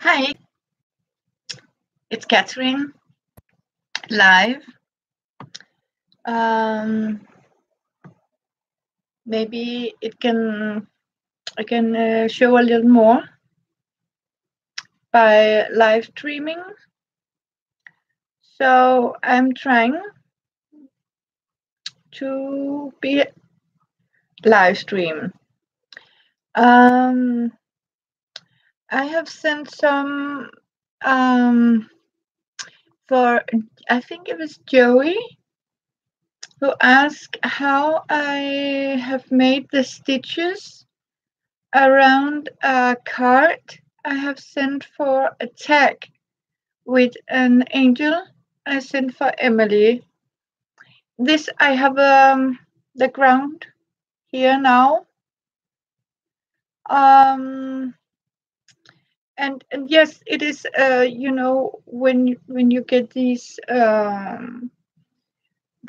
Hi, it's Catherine live. Um, Maybe I can show a little more by live streaming. So I'm trying to be live stream. Um, I have sent some for I think it was Joey who asked how I have made the stitches around a card I have sent for a tag with an angel I sent for Emily. This I have the ground here now. Um, and yes, it is. When you get these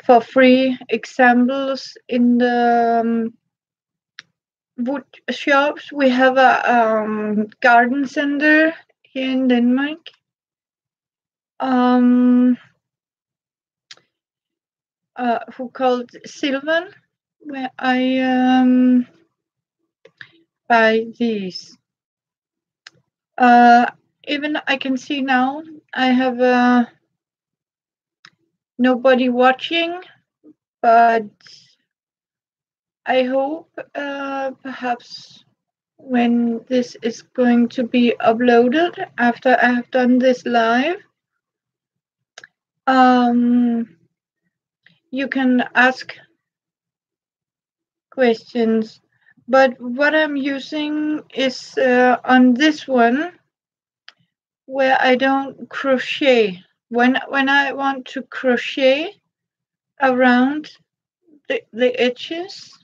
for free examples in the wood shops, we have a garden center here in Denmark. Who called Sylvan, where I buy these. Even I can see now I have nobody watching, but I hope perhaps when this is going to be uploaded after I have done this live, you can ask questions. But what I'm using is on this one where I don't crochet. When I want to crochet around the edges,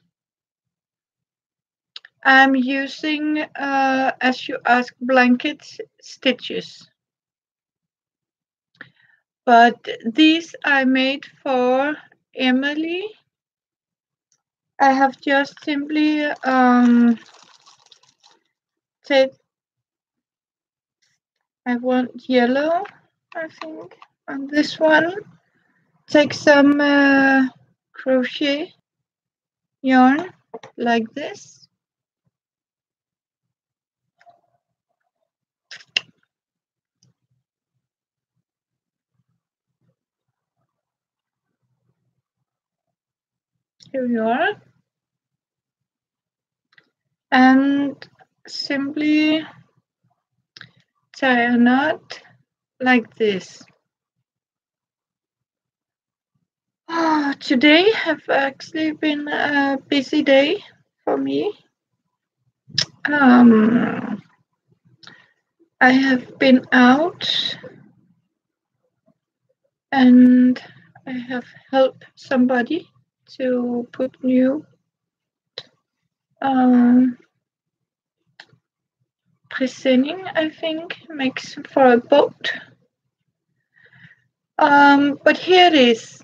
I'm using, as you ask, blanket stitches. But these I made for Emily. I have just simply said I want yellow, I think, on this one. Take some crochet yarn like this. Here you are. And simply tie a knot like this. Today have actually been a busy day for me. I have been out and I have helped somebody to put new presenting, I think, makes for a boat. But here it is.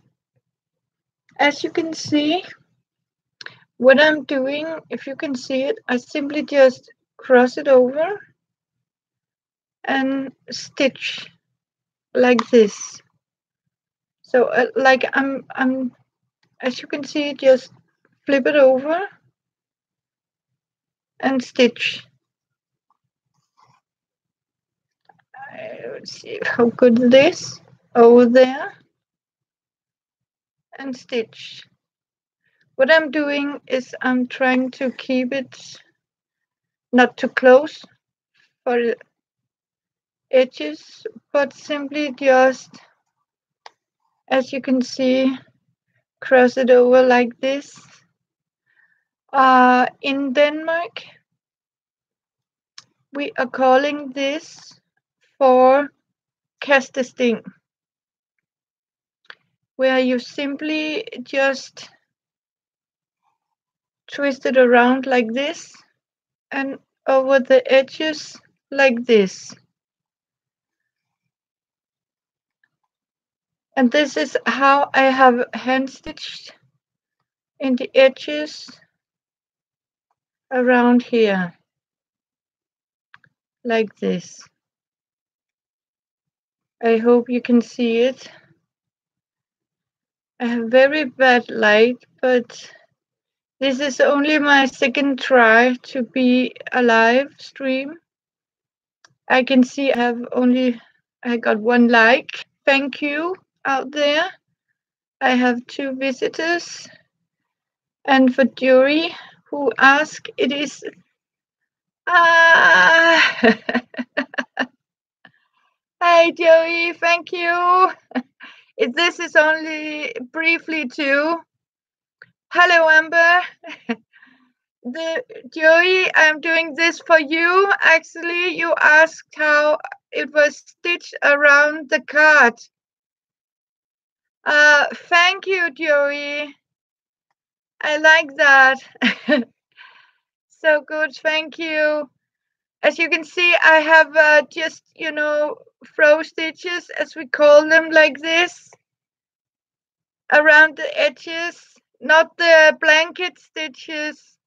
As you can see, what I'm doing, if you can see it, I simply just cross it over and stitch like this. So like I'm as you can see, just flip it over and stitch. Let's see how good it is. Over there and stitch. What I'm doing is I'm trying to keep it not too close for the edges, but simply just, as you can see, cross it over like this. In Denmark, we are calling this for kastesting, where you simply just twist it around like this and over the edges like this. And this is how I have hand stitched in the edges around here, like this. I hope you can see it. I have very bad light, but this is only my second try to be a live stream. I can see I got one like. Thank you out there. I have 2 visitors. And for Jury, who asked, it is Hi Joey, thank you. This is only briefly too. Hello Amber. Joey, I'm doing this for you. Actually, you asked how it was stitched around the card. Thank you, Joey. I like that. So good, thank you. As you can see, I have just, throw stitches, as we call them, like this, around the edges, not the blanket stitches.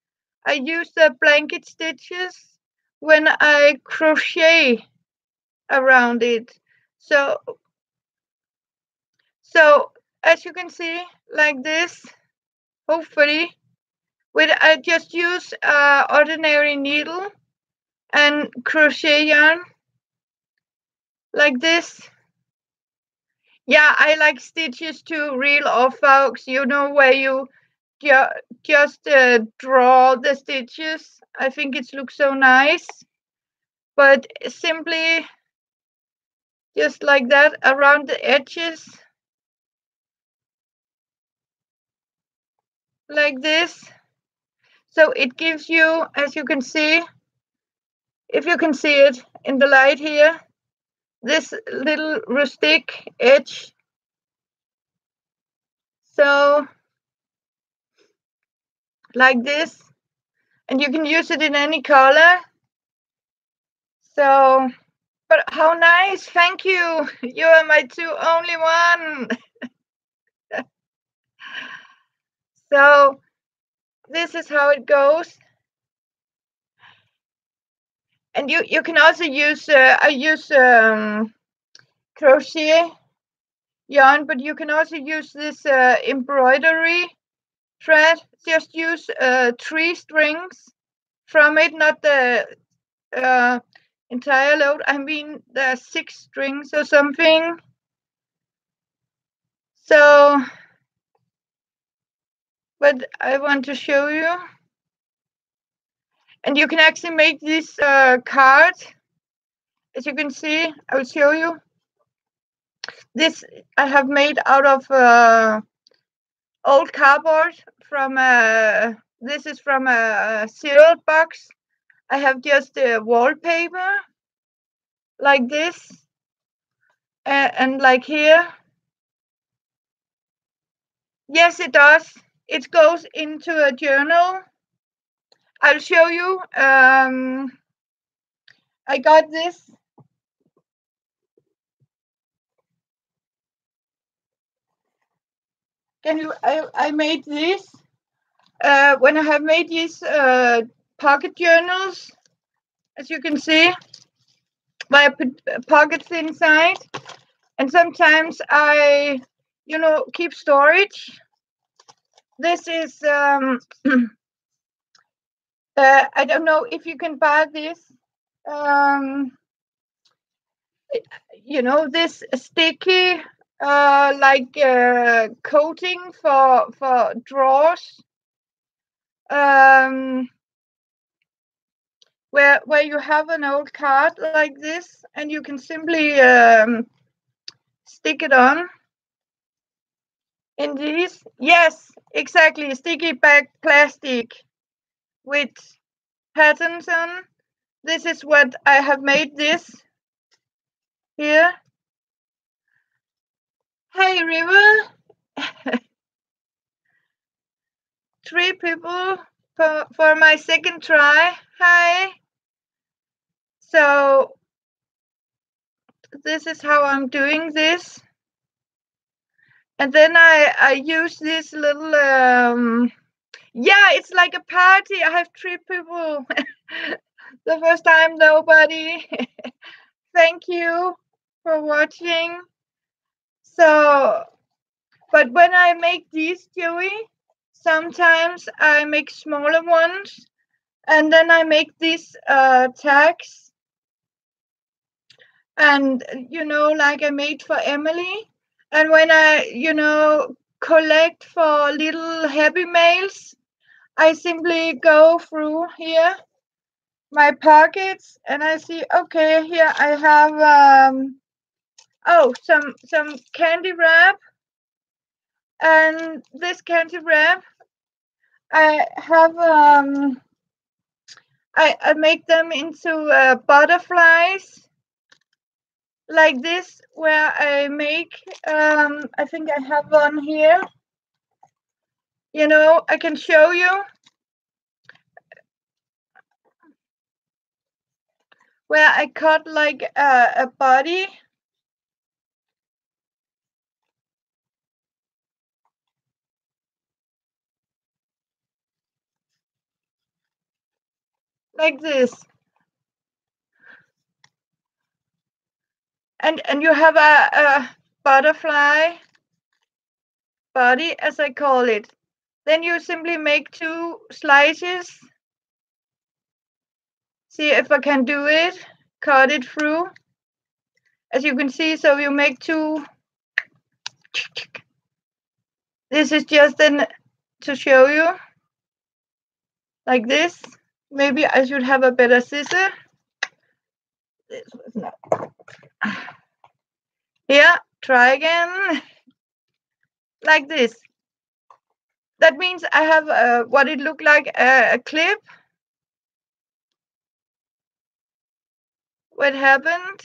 I use the blanket stitches when I crochet around it. So as you can see, like this, hopefully, I just use ordinary needle and crochet yarn like this. Yeah, I like stitches to reel off, folks. You know, where you just draw the stitches. I think it looks so nice. But simply just like that around the edges. Like this. So it gives you, as you can see, if you can see it in the light here, this little rustic edge. So like this, and you can use it in any color. So, but how nice, thank you. You are my 2 only one. So this is how it goes. And you can also use, I use crochet yarn, but you can also use this embroidery thread. Just use 3 strings from it, not the entire load. I mean, the 6 strings or something. So, but I want to show you. And you can actually make this card. As you can see, I will show you. This I have made out of old cardboard from this is from a cereal box. I have just wallpaper like this, and like here. Yes, it does. It goes into a journal. I'll show you. I got this. Can you? I made this when I have made these pocket journals, as you can see, where I put pockets inside, and sometimes I, keep storage. This is I don't know if you can buy this. This sticky coating for drawers. Where you have an old card like this, and you can simply stick it on in these. Yes, exactly, sticky back plastic with patterns on. This is what I have made this here. Hey River. 3 people for my second try. Hi. So this is how I'm doing this. And then I use this little, yeah, it's like a party. I have 3 people. The first time, nobody. Thank you. for watching. So, but when I make these, Joey, sometimes I make smaller ones, and then I make these tags, and like I made for Emily. And when I collect for little happy mails, I simply go through here my pockets and I see, okay, here I have some candy wrap, and this candy wrap I have I make them into butterflies like this, where I make I think I have one here. I can show you where I cut like a body. Like this. And you have a butterfly body, as I call it. Then you simply make 2 slices. See if I can do it. Cut it through. As you can see, so you make 2. This is just to show you. Like this. Maybe I should have a better scissor. This was not. Here, try again. Like this. That means I have what it looked like a clip. What happened?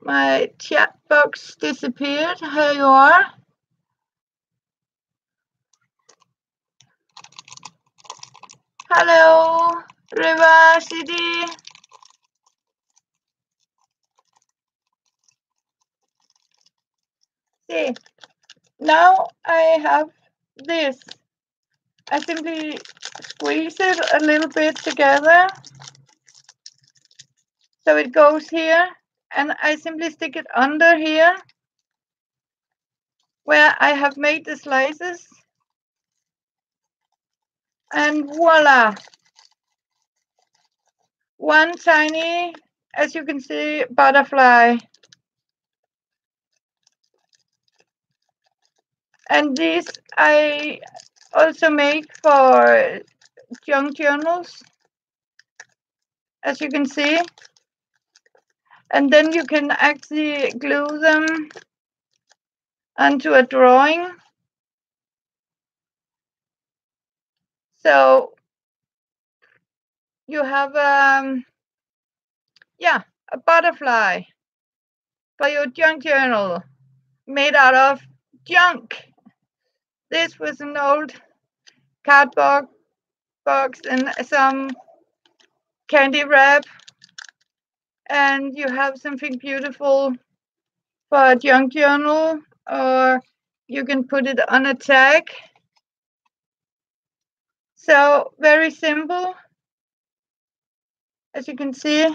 My chat box disappeared. Here you are. Hello, River City. See, now I have this. I simply squeeze it a little bit together so it goes here, and I simply stick it under here where I have made the slices, and voila, one tiny, as you can see, butterfly. And these I also make for junk journals, as you can see. And then you can actually glue them onto a drawing. So you have a butterfly for your junk journal made out of junk. This was an old cardboard box and some candy wrap, and you have something beautiful for a junk journal, or you can put it on a tag. So very simple, as you can see.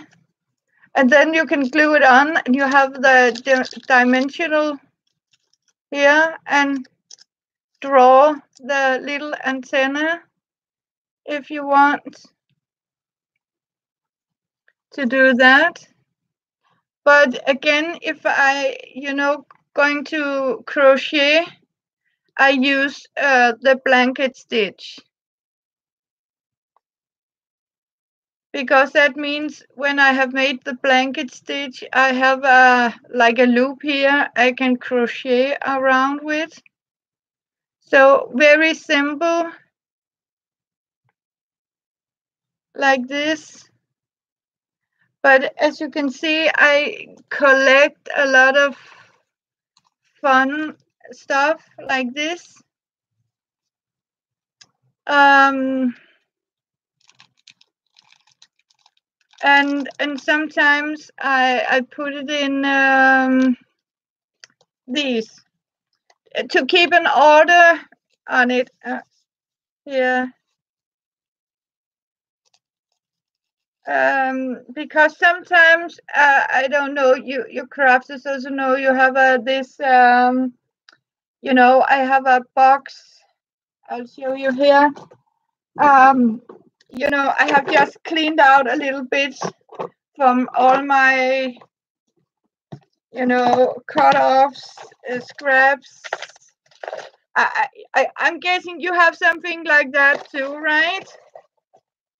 And then you can glue it on, and you have the dimensional here, and draw the little antenna if you want to do that. But again, if I going to crochet, I use the blanket stitch, because that means when I have made the blanket stitch, I have like a loop here I can crochet around with. So very simple, like this. But as you can see, I collect a lot of fun stuff like this. And sometimes I put it in these to keep an order on it. Here Because sometimes I don't know, you crafters also know you have this I have a box. I'll show you here. I have just cleaned out a little bit from all my cut-offs, scraps. I'm guessing you have something like that too, right?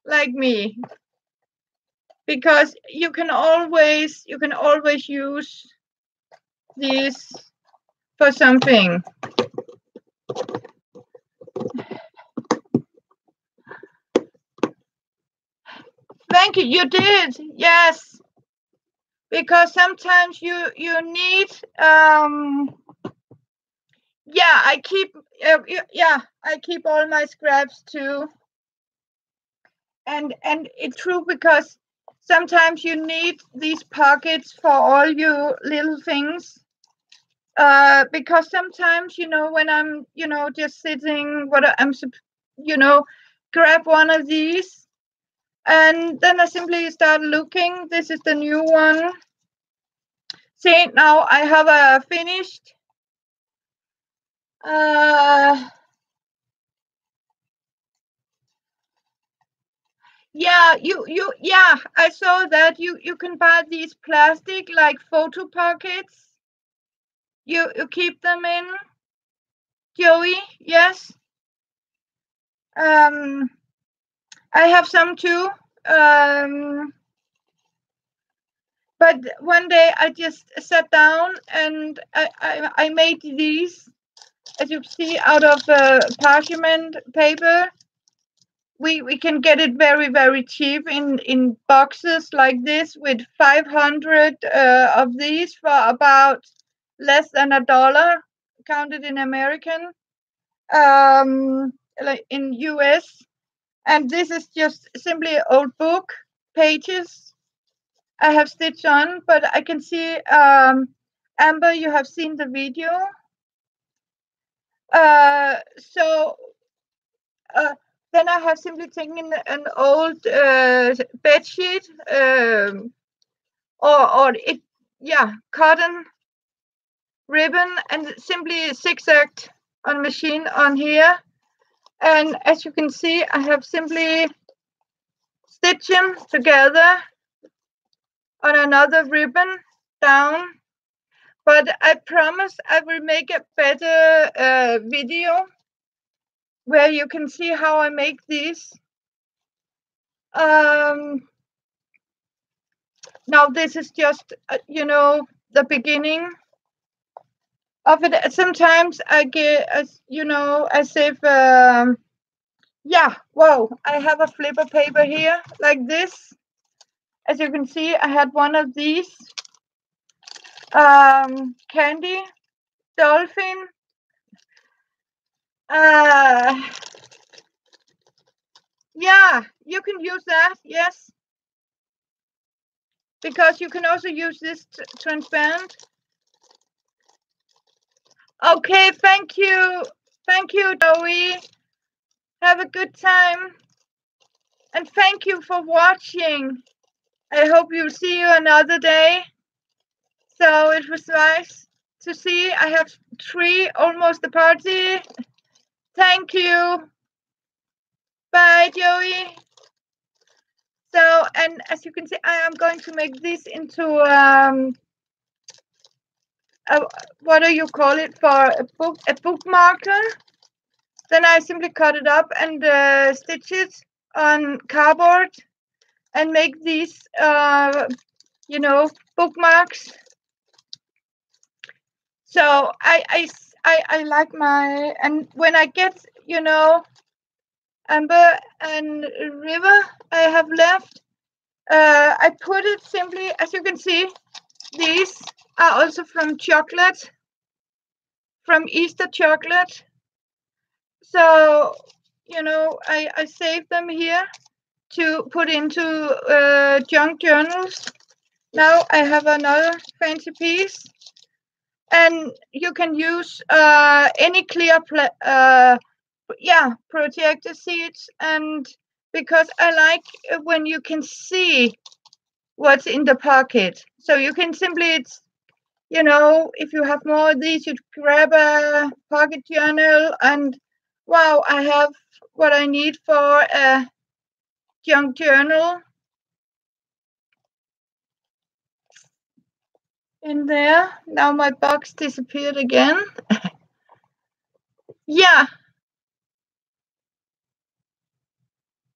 Like me. Because you can always use these for something. Thank you. You did. Yes. Because sometimes you need I keep I keep all my scraps too. And it's true, because sometimes you need these pockets for all your little things. Because sometimes, when I'm, just sitting, grab one of these, and then I simply start looking. This is the new one. See, now I have a finished. I saw that you can buy these plastic like photo pockets. You keep them in, Joey. Yes. I have some too. But one day I just sat down and I made these, as you see, out of parchment paper. We can get it very, very cheap in boxes like this, with 500 of these for about less than $1, counted in American, like in US. And this is just simply old book pages I have stitched on. But I can see, Amber, you have seen the video. Then I have simply taken an old bed sheet, cotton ribbon, and simply zigzagged on machine on here. And as you can see, I have simply stitched them together on another ribbon down. But I promise I will make a better video where you can see how I make these. Now this is just, the beginning of it. Sometimes I get, as if, whoa, I have a flipper paper here, like this. As you can see, I had one of these, candy, dolphin. Yeah, you can use that, yes. Because you can also use this transparent. Okay, thank you. Thank you, Joey. Have a good time. And thank you for watching. I hope you'll see you another day. So it was nice to see. I have 3, almost a party. Thank you. Bye, Joey. So, and as you can see, I am going to make this into what do you call it, for a bookmarker. Then I simply cut it up and stitch it on cardboard and make these bookmarks. So I like my, and when I get Amber and River I have left, I put it simply, as you can see, these are also from chocolate, from Easter chocolate. So I save them here to put into junk journals. Now I have another fancy piece, and you can use any clear projector sheets and because I like when you can see what's in the pocket. So you can simply, it's, if you have more of these, you grab a pocket journal and wow, I have what I need for a junk journal in there. Now my box disappeared again. Yeah.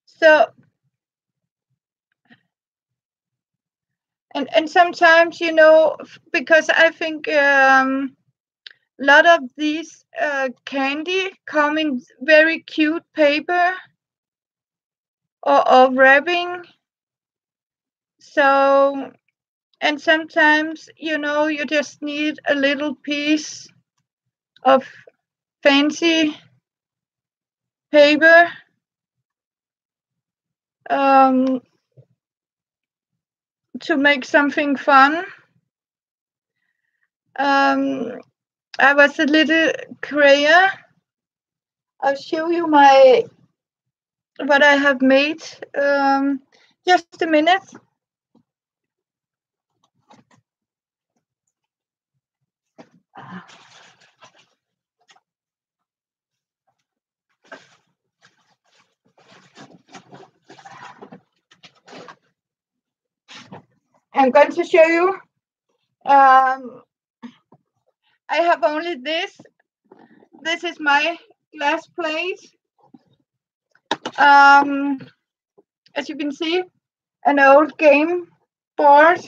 So, and sometimes, because I think a lot of these candy come in very cute paper or wrapping. So, and sometimes, you just need a little piece of fancy paper um, to make something fun. I was a little crayon. I'll show you what I have made. Just a minute. I'm going to show you. I have only this. This is my glass plate. As you can see, an old game board.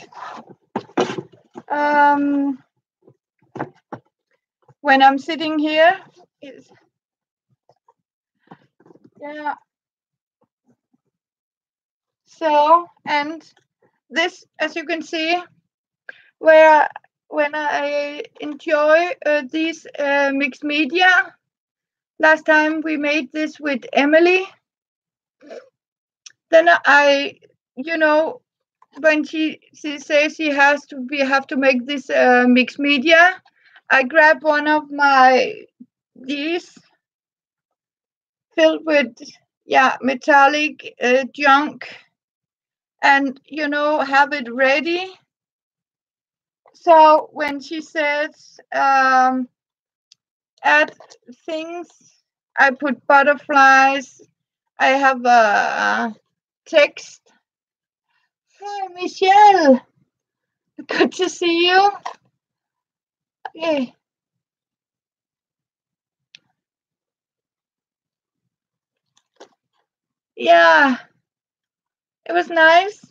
When I'm sitting here, yeah. So, and this, as you can see, where when I enjoy these mixed media. Last time we made this with Emily. Then when she says we have to make this mixed media, I grab one of these filled with metallic junk and have it ready. So when she says add things, I put butterflies. I have a text. Hi, Michelle. Good to see you. Okay. Yeah, it was nice.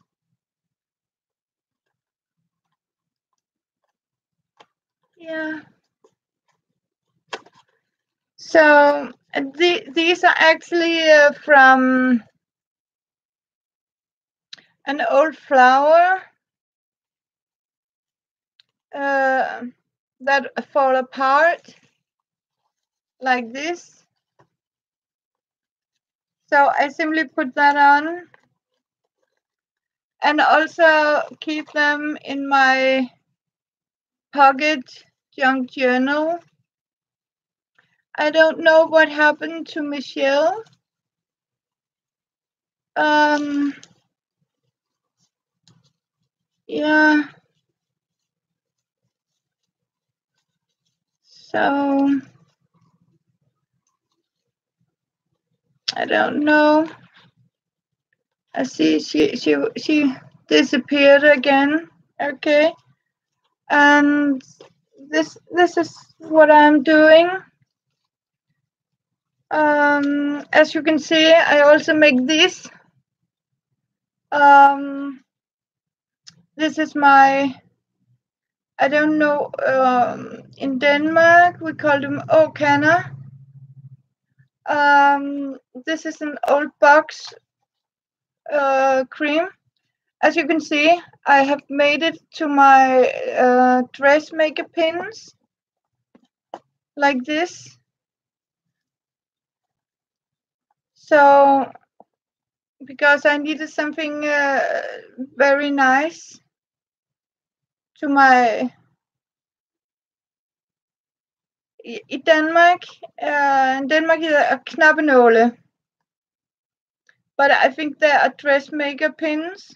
Yeah. So these are actually from an old flower that fall apart like this. So I simply put that on and also keep them in my pocket junk journal. I don't know what happened to Michelle. Yeah. So I don't know. I see she disappeared again. Okay. And this is what I'm doing. As you can see, I also make this. This is my, I don't know, in Denmark we call them åkander. This is an old box cream. As you can see, I have made it to my dressmaker pins like this. So, because I needed something very nice to my, in Denmark is a knappenåle. but I think they are dressmaker pins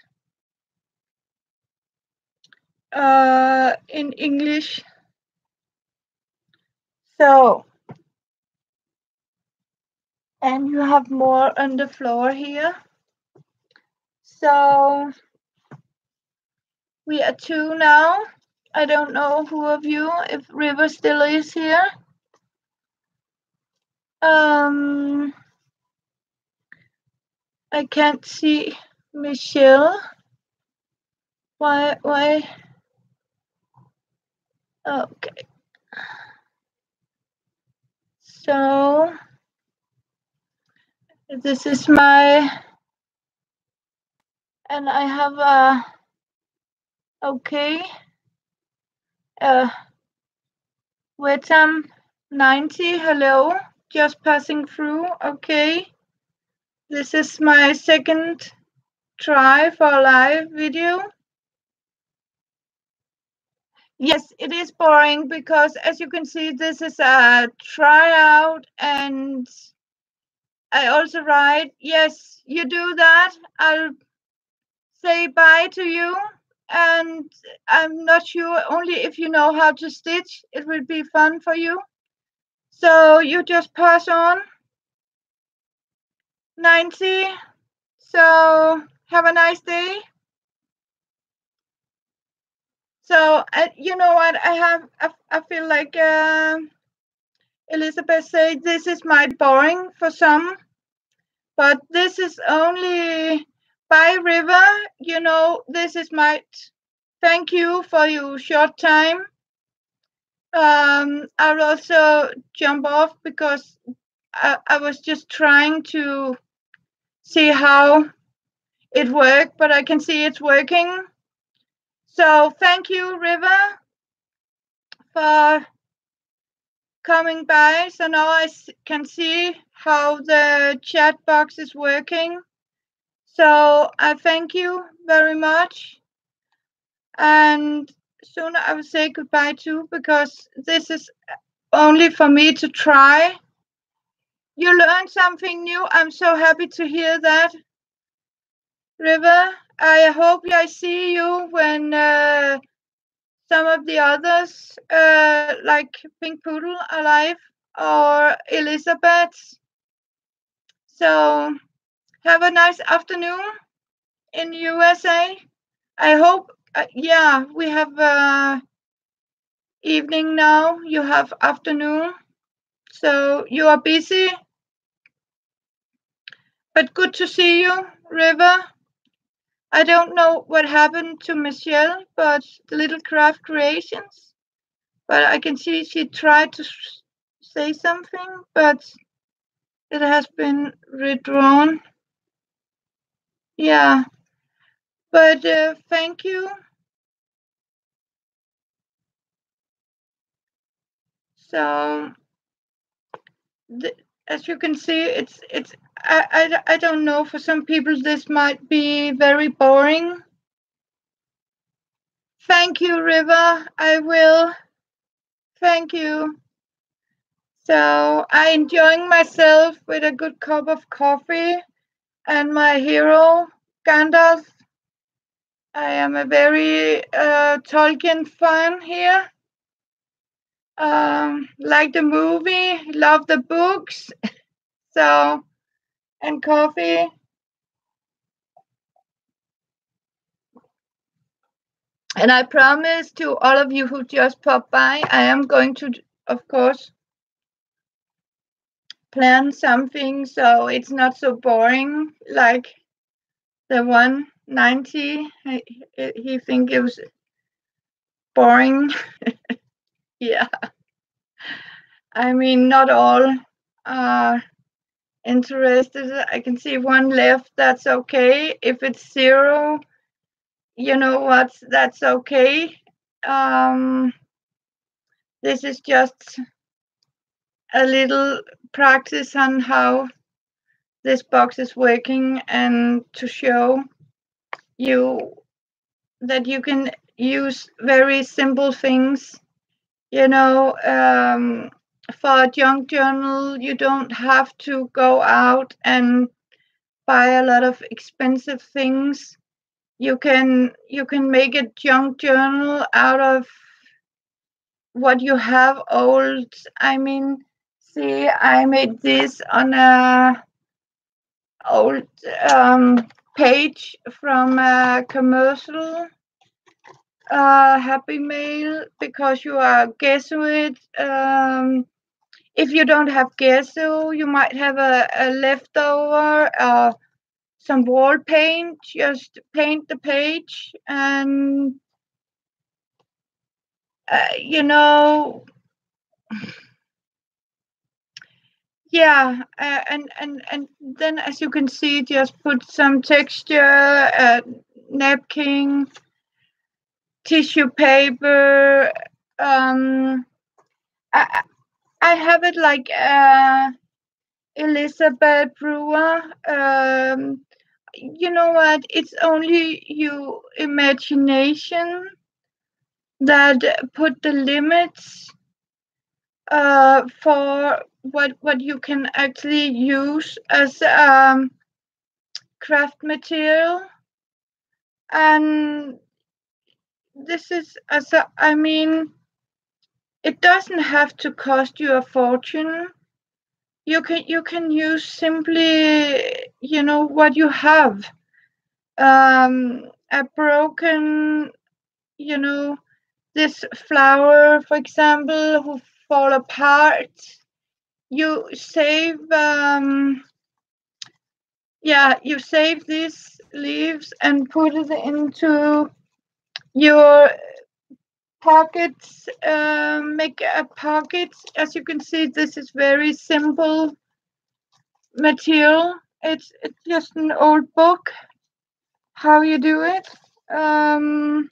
in English. So, and you have more on the floor here. So we are two now. I don't know who of you, if River still is here. I can't see Michelle. Why? Okay. So this is my, and I have a, okay, Wetam 90, hello, just passing through, okay. This is my second try for a live video. Yes, it is boring because, as you can see, this is a tryout, and I also write, yes, you do that, I'll say bye to you, and I'm not sure, only if you know how to stitch, it will be fun for you. So you just pass on 90. So have a nice day. So you know what, I feel like Elizabeth said this is my boring for some, but this is only by River. You know, this is my thank you for your short time. I'll also jump off because I was just trying to see how it worked, but I can see it's working. So thank you, River, for coming by. So now I can see how the chat box is working. So I thank you very much. And soon I will say goodbye too, because this is only for me to try. You learned something new. I'm so happy to hear that, River. I hope I see you when some of the others, like Pink Poodle, are live, or Elizabeth. So have a nice afternoon in USA. I hope, yeah, we have evening now. You have afternoon. So you are busy. But good to see you, River. I don't know what happened to Michelle, but the little craft creations. But I can see she tried to say something, but it has been withdrawn. Yeah. But thank you. So as you can see, it's I don't know. For some people, this might be very boring. Thank you, River. I will. Thank you. So I enjoying myself with a good cup of coffee and my hero, Gandalf. I am a very Tolkien fan here. Like the movie, love the books. So, and coffee. And I promise to all of you who just popped by, I am going to, of course, plan something so it's not so boring like the 190. He think it was boring. Yeah. I mean, not all are interested. I can see one left. That's okay. If it's 0, you know what? That's okay. This is just a little practice on how this box is working, and to show you that you can use very simple things. You know, for a junk journal, you don't have to go out and buy a lot of expensive things. You can make a junk journal out of what you have old. I mean, see, I made this on a old page from a commercial Happy Mail because you are Gesuit. If you don't have gesso, you might have a leftover, some wall paint. Just paint the page, and you know, yeah. And then, as you can see, just put some texture, napkin, tissue paper. Um, I I have it like Elizabeth Brewer. You know what? It's only your imagination that put the limits for what you can actually use as craft material. And this is as a, I mean, it doesn't have to cost you a fortune. You can use simply, what you have. A broken, you know, this flower, for example, who fall apart. You save, you save these leaves and put it into your pockets. Make a pocket. As you can see, this is very simple material. It's just an old book. How you do it. Um,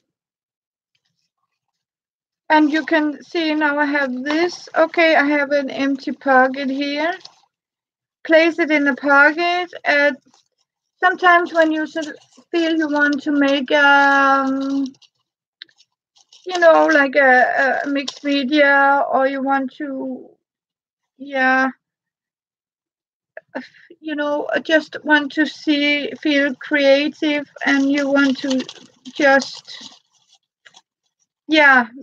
And you can see now I have this. Okay, I have an empty pocket here. Place it in the pocket. And sometimes when you feel you want to make, like a mixed media, or you want to, yeah, just want to feel creative, and you want to just,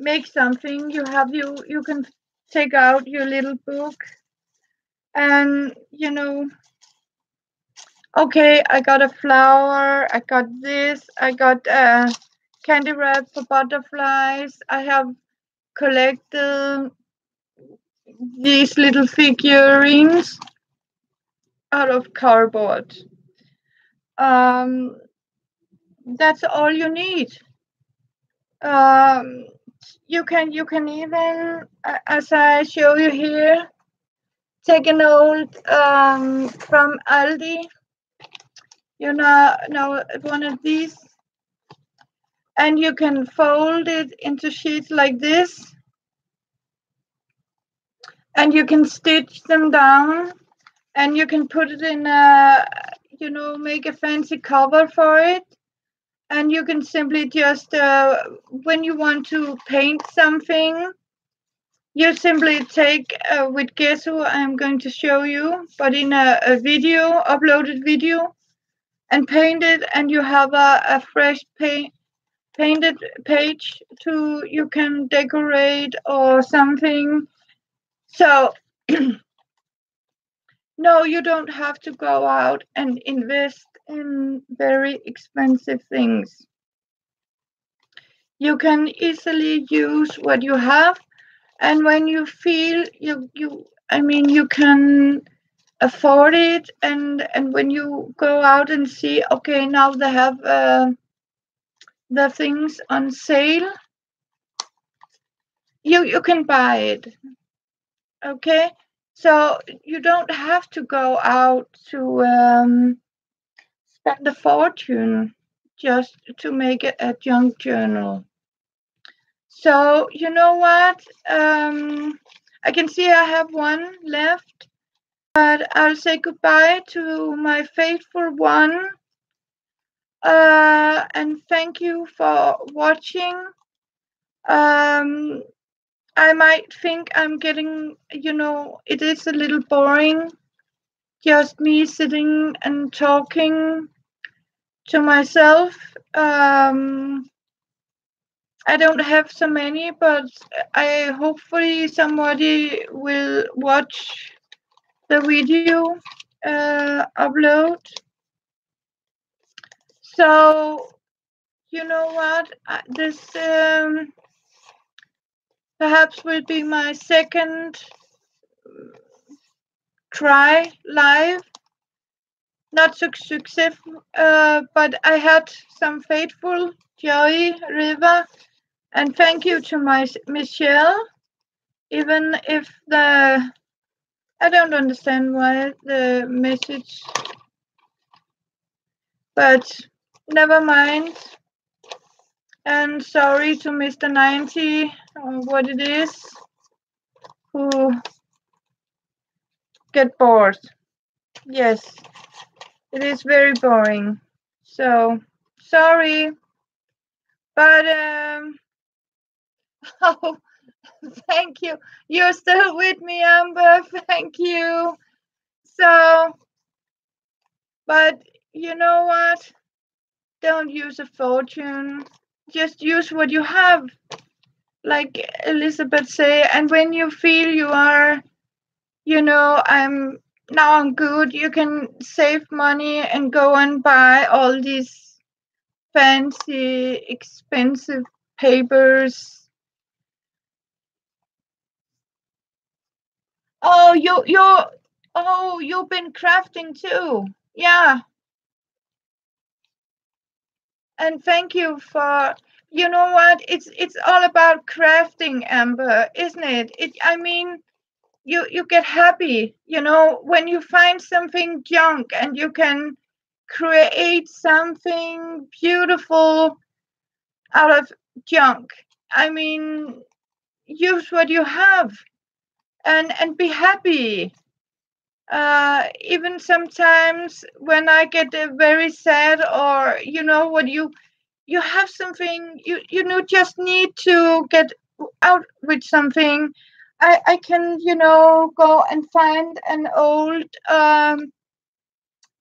make something. You can take out your little book, and okay, I got a flower, I got this, I got candy wrap for butterflies. I have collected these little figurines out of cardboard. Um, that's all you need. Um, you can even, as I show you here, take an old from Aldi. One of these, and you can fold it into sheets like this, and you can stitch them down, and you can put it in make a fancy cover for it. And you can simply just, when you want to paint something, you simply take, with Gesso, I'm going to show you, but in a video, uploaded video, and paint it, and you have a fresh painted page you can decorate or something. So no, you don't have to go out and invest in very expensive things. You can easily use what you have, and when you feel you can afford it, and when you go out and see, okay, now they have the things on sale, you can buy it. Okay, so you don't have to go out to spend a fortune just to make a junk journal. So you know what? I can see I have one left, but I'll say goodbye to my faithful one. And thank you for watching. Um, I might think I'm getting, it is a little boring just me sitting and talking to myself. I don't have so many, but I hopefully somebody will watch the video upload. So you know what? This perhaps will be my second try live. Not so successful, but I had some faithful joy river, and thank you to my Michelle. Even if I don't understand why the message, but never mind. And sorry to Mr. 90, or what it is, who get bored. Yes, it is very boring. So sorry, but oh, thank you. You're still with me, Amber. Thank you. So, but you know what? Don't use a fortune. Just use what you have, like Elizabeth say. And when you feel you are, I'm good, you can save money and go and buy all these fancy, expensive papers. Oh, you've been crafting too. Yeah. And thank you for, you know what? It's all about crafting, Amber, isn't it? I mean, you get happy, when you find something junk and you can create something beautiful out of junk. I mean, use what you have and be happy. Even sometimes when I get very sad, or what you have something just need to get out with something. I can go and find an old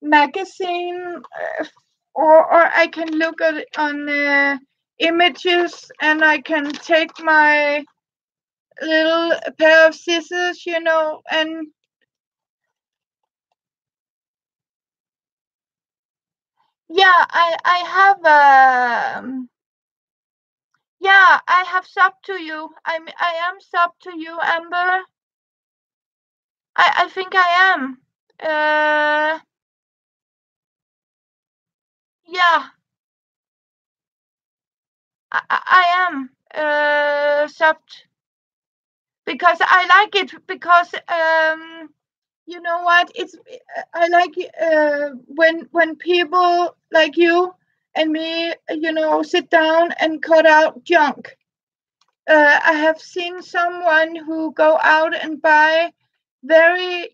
magazine, or I can look at it on images, and I can take my little pair of scissors, and yeah, I have yeah, I have sub to you. I am sub to you, Amber. I think I am. Yeah, I am subbed because I like it, because you know what, it's I like when people like you and me sit down and cut out junk. I have seen someone who go out and buy very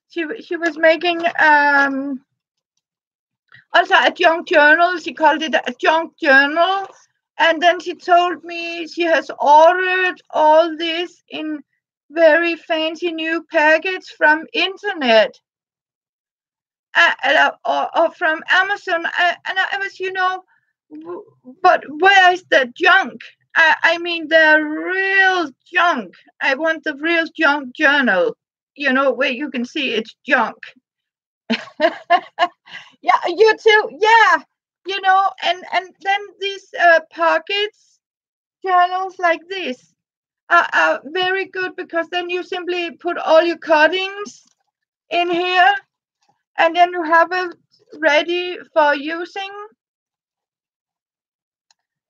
she was making also a junk journal. She called it a junk journal. And then she told me she has ordered all this in very fancy new packets from internet, or from Amazon. And I was, but where is the junk? I mean, the real junk. I want the real junk journal, where you can see it's junk. Yeah, you too. Yeah, and then these pockets journals like this are very good, because then you simply put all your cuttings in here, and then you have it ready for using.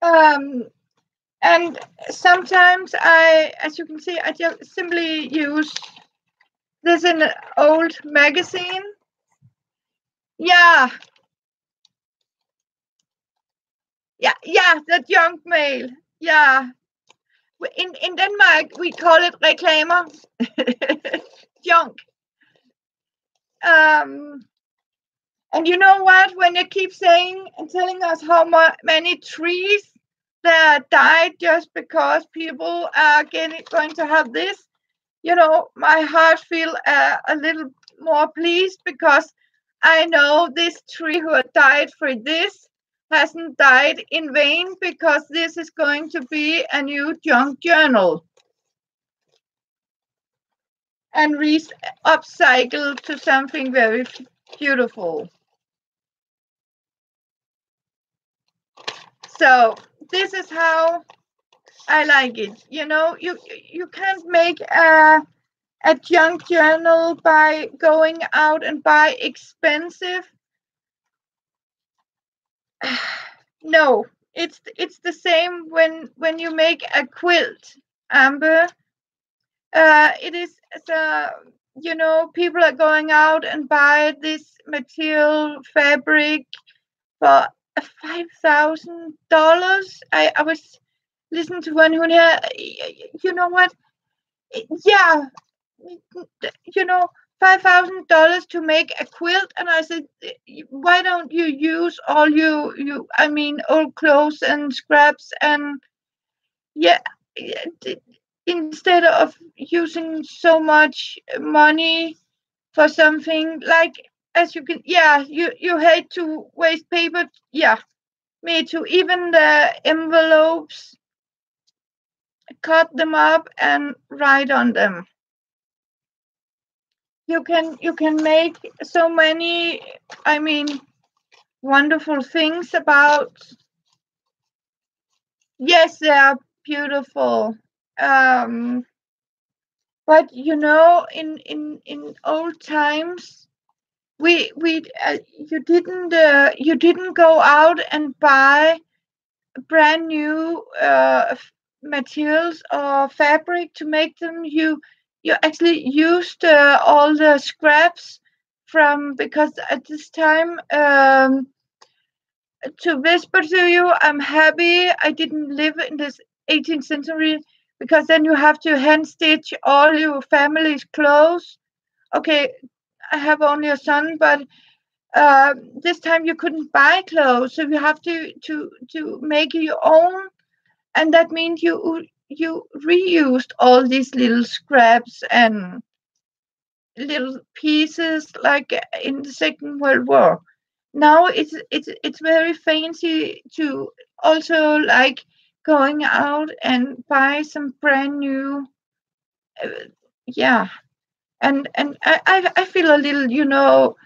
And sometimes as you can see, I just simply use this in an old magazine. Yeah, yeah, the junk mail. Yeah. In Denmark, we call it reklamer. Junk. And you know what? When they keep saying and telling us how many trees that died just because people are going to have this, my heart feel a little more pleased because I know this tree who had died for this hasn't died in vain, because this is going to be a new junk journal and upcycle to something very beautiful. So this is how I like it. You can't make a junk journal by going out and buy expensive. No, it's the same when you make a quilt, Amber. It is the people are going out and buy this material fabric for $5,000. I was listening to one who had, you know what? Yeah, $5,000 to make a quilt, and I said, why don't you use all old clothes and scraps, and yeah, instead of using so much money for something like, as you can, yeah, you hate to waste paper, yeah, me too. Even the envelopes, cut them up and write on them. You can make so many, I mean, wonderful things about. Yes, they are beautiful. um but in old times, we you didn't go out and buy brand new materials or fabric to make them. You actually used all the scraps from, because at this time, to whisper to you, I'm happy I didn't live in this 18th century, because then you have to hand stitch all your family's clothes. Okay, I have only a son, but this time you couldn't buy clothes, so you have to make your own, and that means you reused all these little scraps and little pieces, like in the Second World War. Now it's very fancy to also like going out and buy some brand new, uh, yeah. And I feel a little,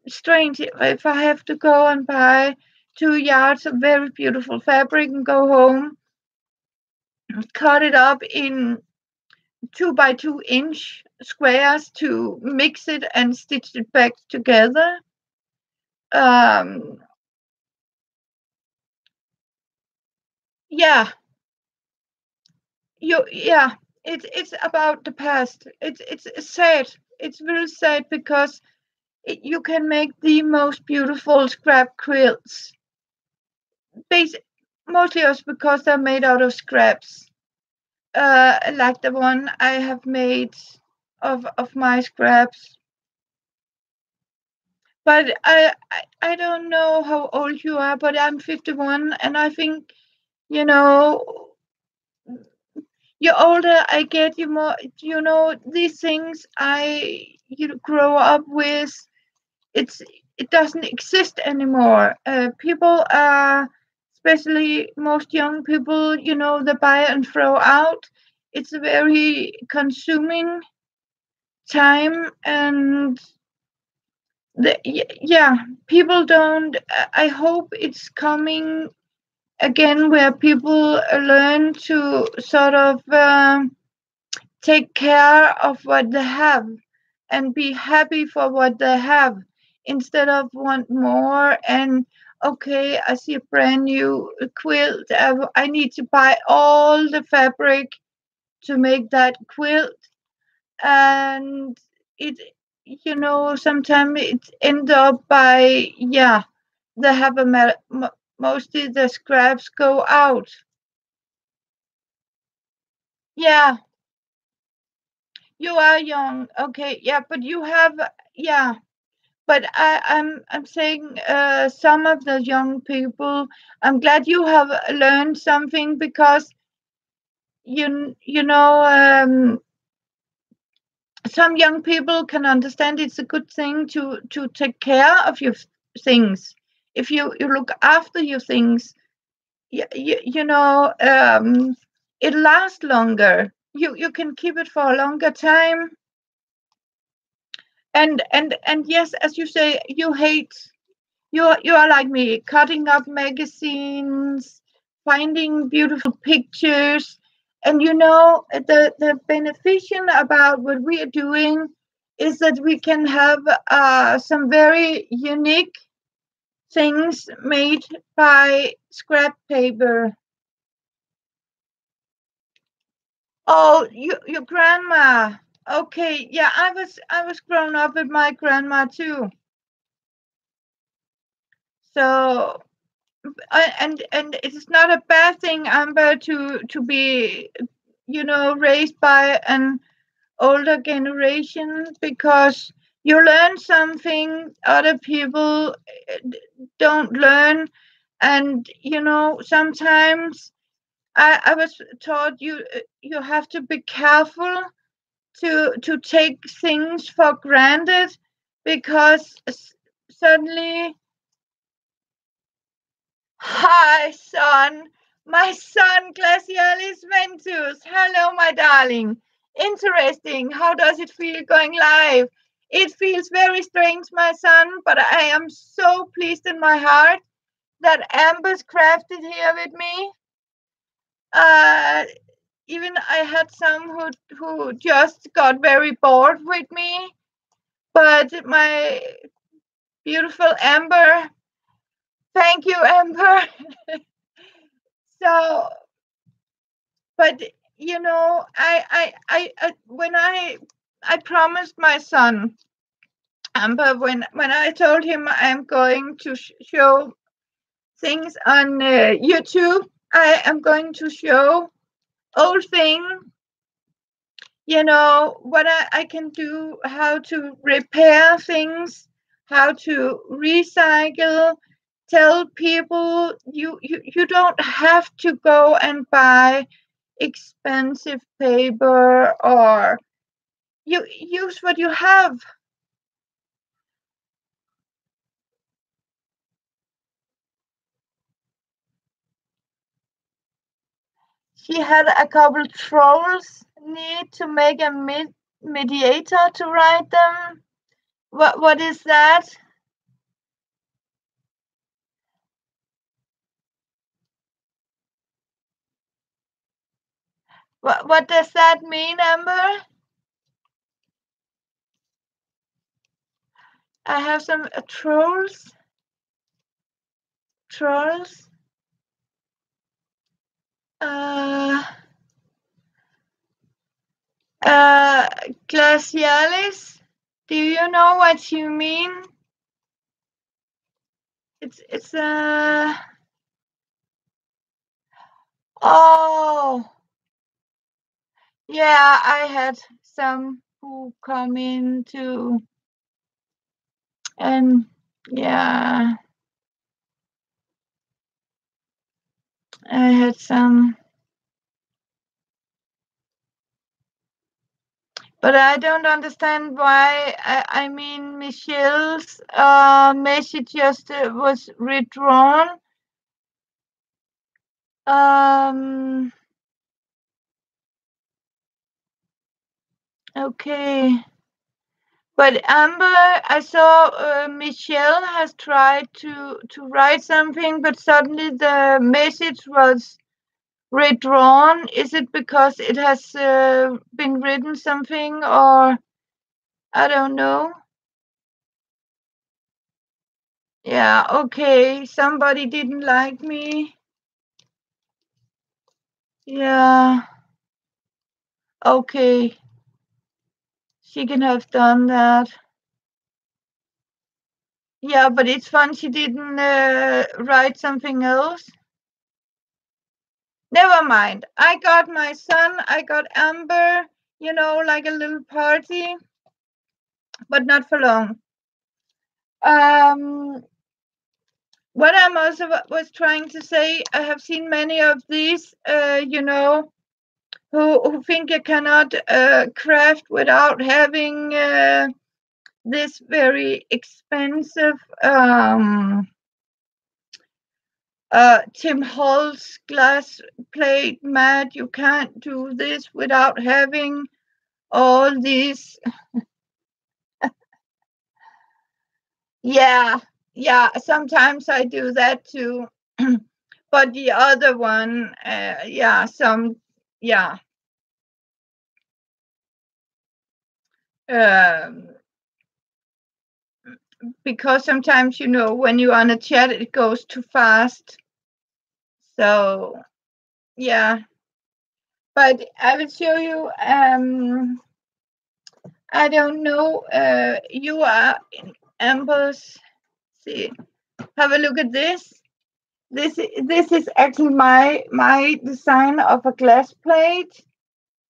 strange if I have to go and buy 2 yards of very beautiful fabric and go home, cut it up in 2 by 2 inch squares to mix it and stitch it back together. Um, yeah, yeah. It's about the past. It's sad. It's really sad because you can make the most beautiful scrap quilts. Basic, mostly also because they're made out of scraps. Like the one I have made of my scraps. But I don't know how old you are, but I'm 51, and I think, you know the older I get, you more, these things grow up with. It's it doesn't exist anymore. People are, especially most young people, they buy and throw out. It's a very consuming time, and yeah, people don't. I hope it's coming again, where people learn to sort of take care of what they have and be happy for what they have, instead of want more. And okay, I see a brand new quilt, I need to buy all the fabric to make that quilt. And it sometimes it end up by, yeah, they have mostly the scraps go out. Yeah, you are young. Okay, yeah, but you have, yeah. But I'm saying, some of the young people. I'm glad you have learned something, because you know some young people can understand it's a good thing to take care of your things. If you look after your things, you know, it lasts longer. You can keep it for a longer time. And yes, as you say, you hate, you are like me, cutting up magazines, finding beautiful pictures. And you know, the beneficial about what we are doing is that we can have some very unique things made by scrap paper. Oh, your grandma. Okay, yeah, I was grown up with my grandma too. So and it's not a bad thing, Amber, to be, you know, raised by an older generation, because you learn something other people don't learn. And you know, sometimes I was taught you have to be careful to take things for granted, because suddenly. Hi, son. My son, Glacialis Ventus. Hello, my darling. Interesting. How does it feel going live? It feels very strange, my son, but I am so pleased in my heart that Amber's crafted here with me. Uh, Even I had some who just got very bored with me, but my beautiful Amber, thank you, Amber. So, but you know, I when I promised my son Amber, when I told him I'm going to show things on YouTube, I am going to show old things, you know, what I can do, how to repair things, how to recycle. Tell people you don't have to go and buy expensive paper, or you use what you have. She had a couple trolls need to make a mediator to write them. What is that? What does that mean, Amber? I have some trolls. Uh, uh, Glacialis. Do you know what you mean? It's oh, yeah, I had some who come in too, and yeah, I had some, but I don't understand why. I mean, Michelle's message just was withdrawn. Um, okay. But Amber, I saw Michelle has tried to write something, but suddenly the message was withdrawn. Is it because it has been written something, or I don't know? Yeah, okay. Somebody didn't like me. Yeah, okay. She can have done that. Yeah, but it's fun she didn't write something else. Never mind. I got my son, I got Amber, you know, like a little party, but not for long. Um, what I'm also was trying to say, I have seen many of these, you know, who think you cannot craft without having this very expensive Tim Holtz glass plate mat. You can't do this without having all these. Yeah, yeah. Sometimes I do that too. But the other one, yeah, yeah. Um, because sometimes, when you're on a chat, it goes too fast. So, yeah. But I will show you. I don't know. You are in Amber's. See, have a look at this. This is actually my design of a glass plate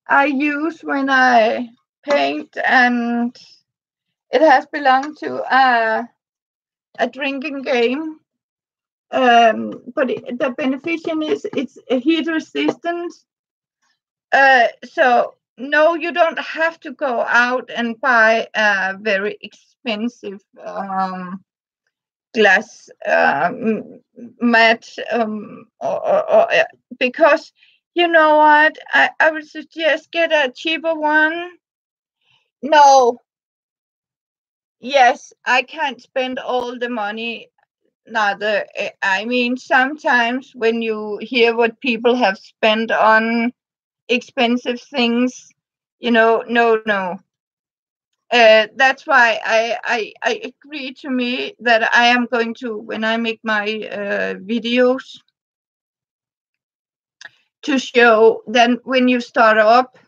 I use when I paint, and it has belonged to a drinking game. But the beneficial is it's heat resistant. So no, you don't have to go out and buy a very expensive glass mat, because you know what, I would suggest get a cheaper one. No, yes, I can't spend all the money. Neither. I mean, sometimes when you hear what people have spent on expensive things, no. That's why I agree to me that I am going to, when I make my videos, to show then when you start up,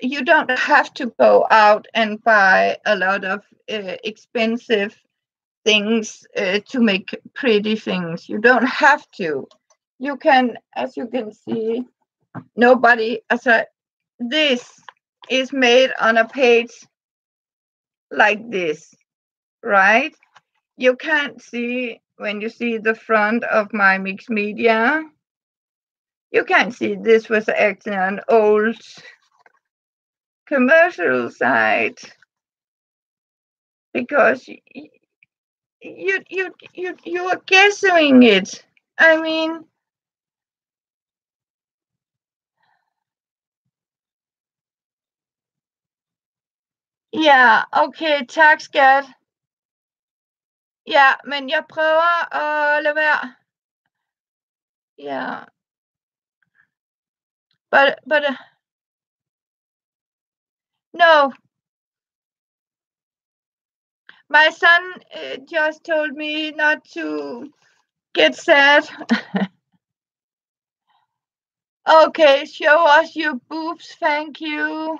you don't have to go out and buy a lot of expensive things to make pretty things. You don't have to. You can, as you can see, this is made on a page like this, right? You can't see when you see the front of my mixed media. You can't see this was actually an old commercial site, because you are guessing it. I mean, ja, okay, tak skat. Ja, men jeg prøver at lade være. Ja. But no, my son just told me not to get sad. Okay, show us your boobs, thank you.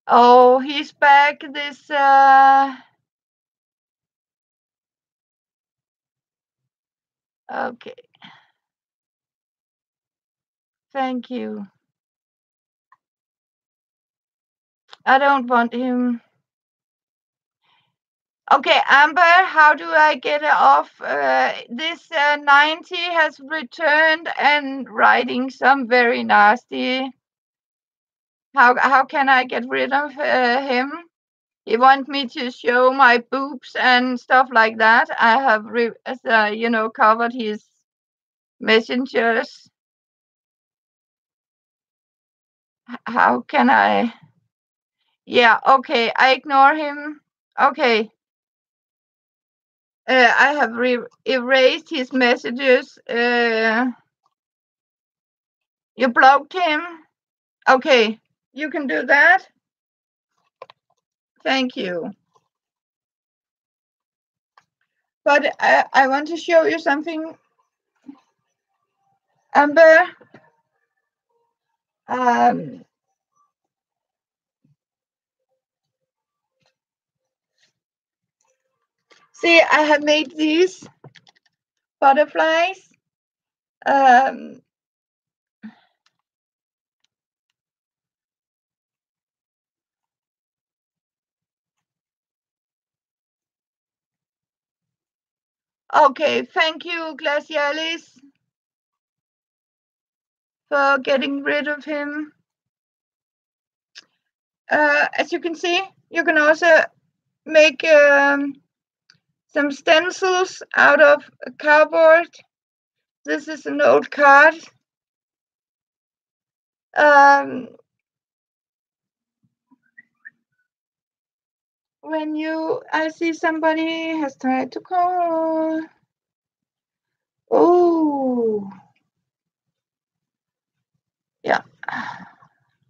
Oh, he's back this okay. Thank you. I don't want him. Okay, Amber, how do I get it off? This 90 has returned and writing some very nasty. How can I get rid of him? He want me to show my boobs and stuff like that. I have, covered his messengers. How can I? Yeah, okay, I ignore him. Okay. I have erased his messages. You blocked him? Okay, you can do that. Thank you. But I want to show you something, Amber. See, I have made these butterflies. Okay, thank you, Glacialis, for getting rid of him. As you can see, you can also make some stencils out of cardboard. This is an old card. I see somebody has tried to call. Oh, yeah.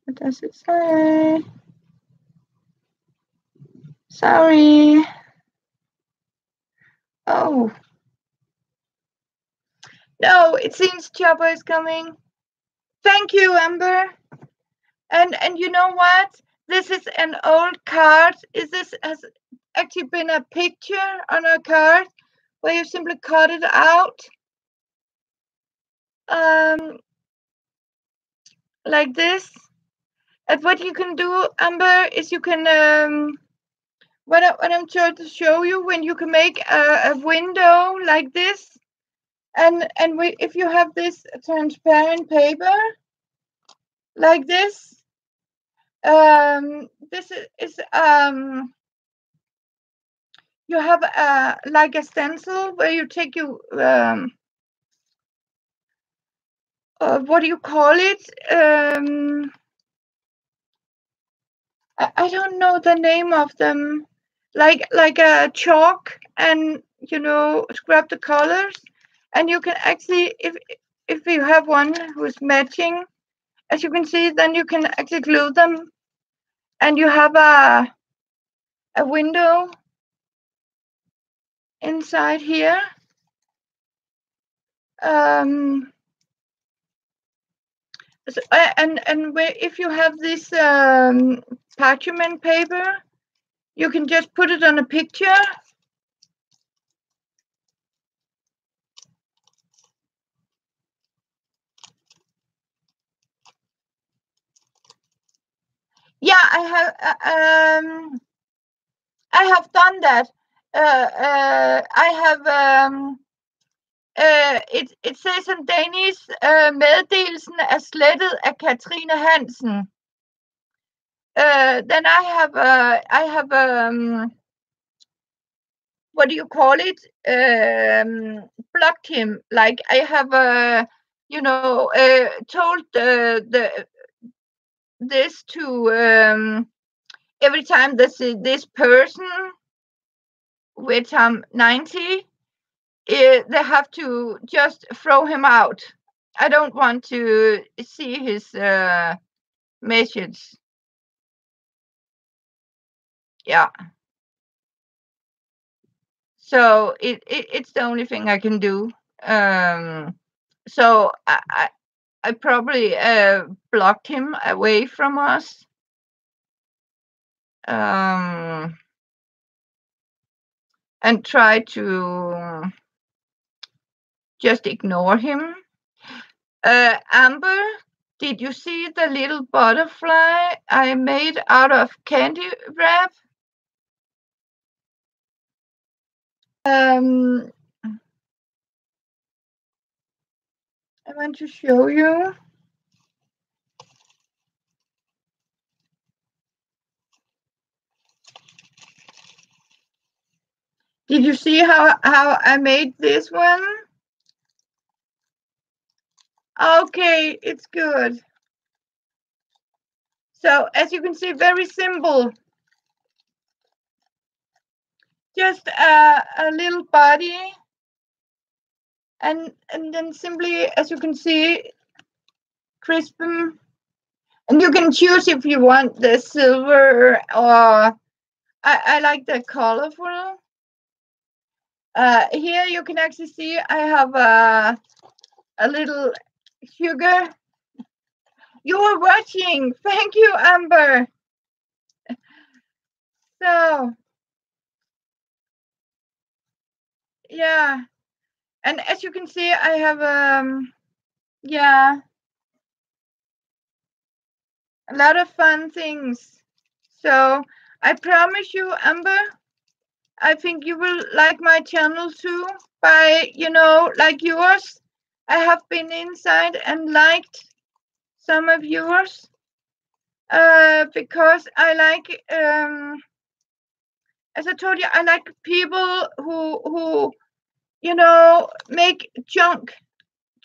What does it say? Sorry. Oh. No, it seems Chopper is coming. Thank you, Amber. And you know what? This is an old card. Has actually been a picture on a card where you simply cut it out. Like this. And what you can do, Amber, is you can what I'm trying to show you, when you can make a window like this, and if you have this transparent paper like this, this is you have like a stencil where you take you what do you call it? I don't know the name of them. Like a chalk, and scrub the colors, and you can actually, if you have one who's matching, as you can see, then you can actually glue them, and you have a window inside here. So, if you have this parchment paper, you can just put it on a picture. Yeah, I have done that. I have it says in Danish, meddelelsen er slettet af Katrine Hansen. Then I have what do you call it? Blocked him. Like I have told this to every time this person, which I'm 90, they have to just throw him out. I don't want to see his message. Yeah. So it's the only thing I can do. So I probably blocked him away from us. And try to just ignore him. Amber, did you see the little butterfly I made out of candy wrap? I want to show you. Did you see how I made this one? Okay, it's good. So as you can see, very simple. Just a little body, and then simply, as you can see, crisp them. And you can choose if you want the silver, or I like the colorful. Here you can actually see I have a little sugar. You are watching. Thank you, Amber. So, yeah. And as you can see, I have, yeah, a lot of fun things. So I promise you, Amber, I think you will like my channel too. By, like yours. I have been inside and liked some of yours because I like, as I told you, I like people who make junk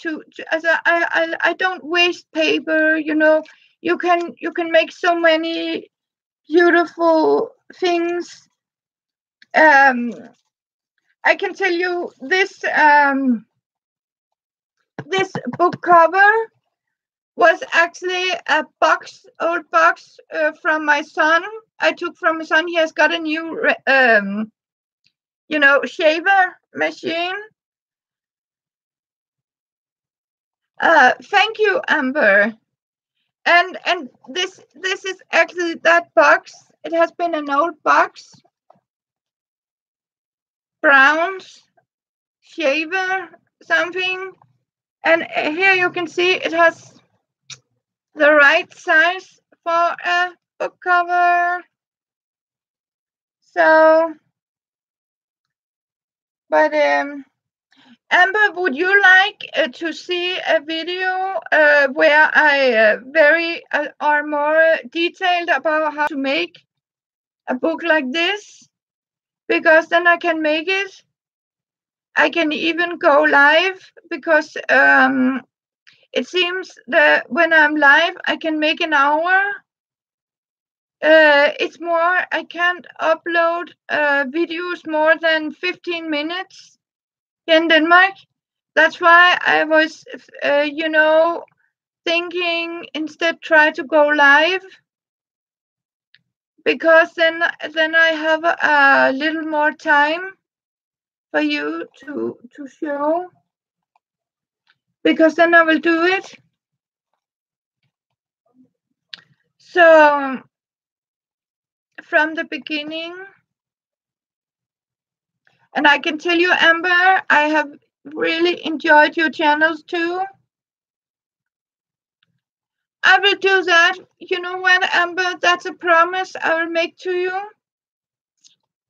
to as I don't waste paper. You can make so many beautiful things. I can tell you this book cover was actually a old box from my son. I took from my son. He has got a new shaver machine. Thank you, Amber. And this is actually that box. It has been an old box, Browns shaver something, and here you can see it has the right size for a book cover. So, but Amber, would you like to see a video where I are more detailed about how to make a book like this? Because then I can make it. I can even go live because it seems that when I'm live, I can make an hour. It's more, I can't upload videos more than 15 minutes in Denmark. That's why I was, thinking instead try to go live, because then I have a little more time for you to show, because then I will do it. So from the beginning, and I can tell you, Amber, I have really enjoyed your channels too. I will do that. You know what, Amber? That's a promise I will make to you.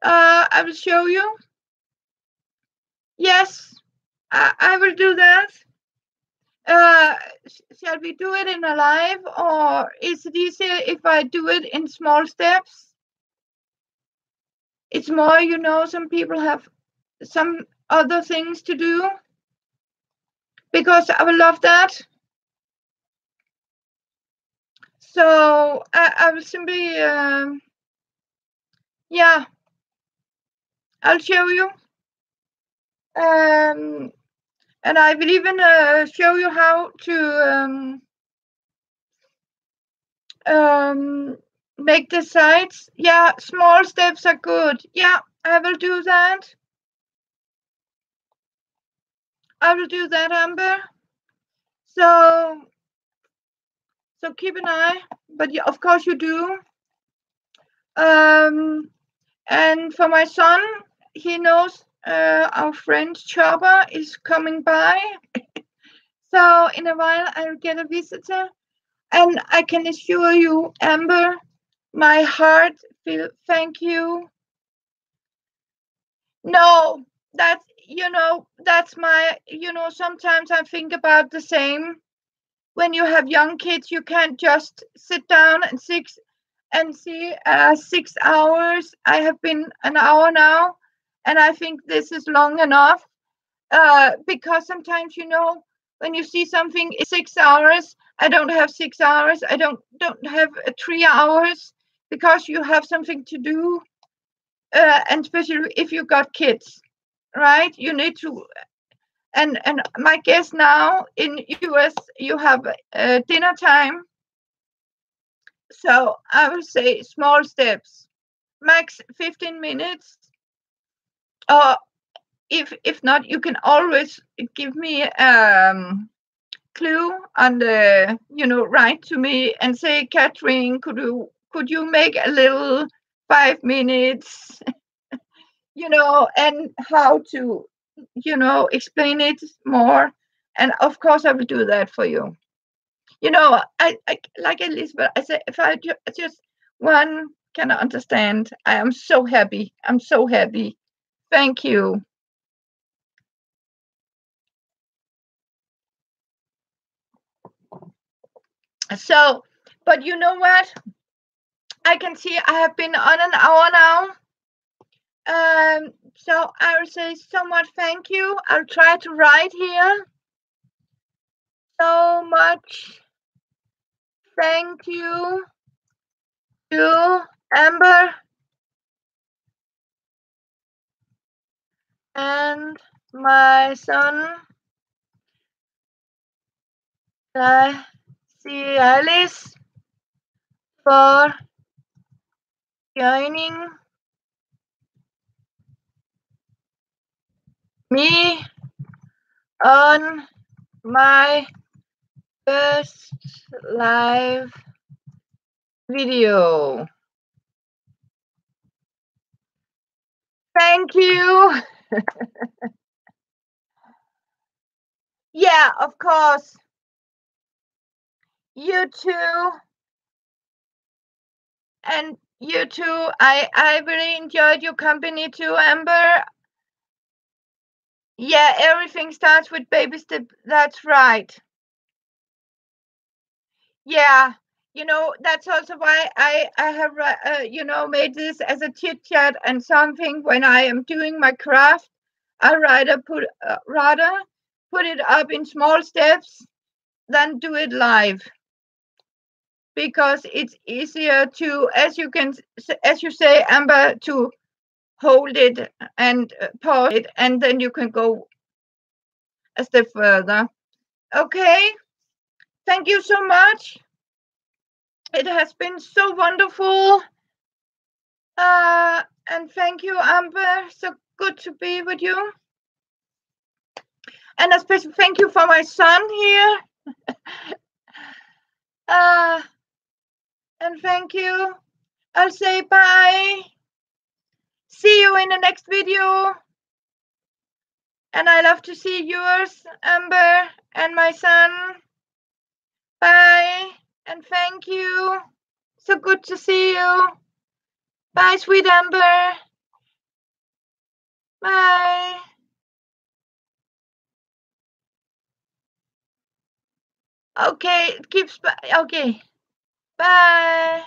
I will show you. Yes, I will do that. Shall we do it in a live, or is it easier if I do it in small steps? It's more, some people have some other things to do, because I will love that. So I will simply, yeah, I'll show you. And I will even show you how to make the sides. Yeah, small steps are good. Yeah, I will do that. I will do that, Amber. So keep an eye, but yeah, of course you do. And for my son, he knows our friend Chopper is coming by. So in a while I'll get a visitor, and I can assure you, Amber, my heart will thank you. No, that's my, sometimes I think about the same. When you have young kids, you can't just sit down and see 6 hours. I have been an hour now, and I think this is long enough. Because sometimes, when you see something is 6 hours, I don't have 6 hours. I don't have 3 hours, because you have something to do, and especially if you got kids, right? You need to. And my guess now in US, you have dinner time. So I will say small steps, max 15 minutes. Or if not, you can always give me clue on the, write to me and say, Catherine, could you make a little 5 minutes, and how to, explain it more. And of course I will do that for you. I like Elizabeth. I said, if I just one can understand. I am so happy. I'm so happy. Thank you. So, but you know what? I can see I have been on an hour now. So I'll say so much thank you. I'll try to write here. So much thank you to Amber and my son, Alice, for joining me on my first live video. Thank you. Yeah, of course. You too. And you too. I really enjoyed your company too, Amber. Yeah, everything starts with baby step. That's right. Yeah, that's also why I have made this as a chit chat and something when I am doing my craft. I rather put it up in small steps than do it live, because it's easier to, as you say, Amber, to hold it and pause it, and then you can go a step further. Okay, thank you so much. It has been so wonderful. And thank you, Amber. So good to be with you. And a special thank you for my son here. And thank you. I'll say bye. See you in the next video. And I love to see yours, Amber, and my son. Bye. And thank you. So good to see you. Bye, sweet Amber. Bye. Okay, it keeps. Okay. Bye.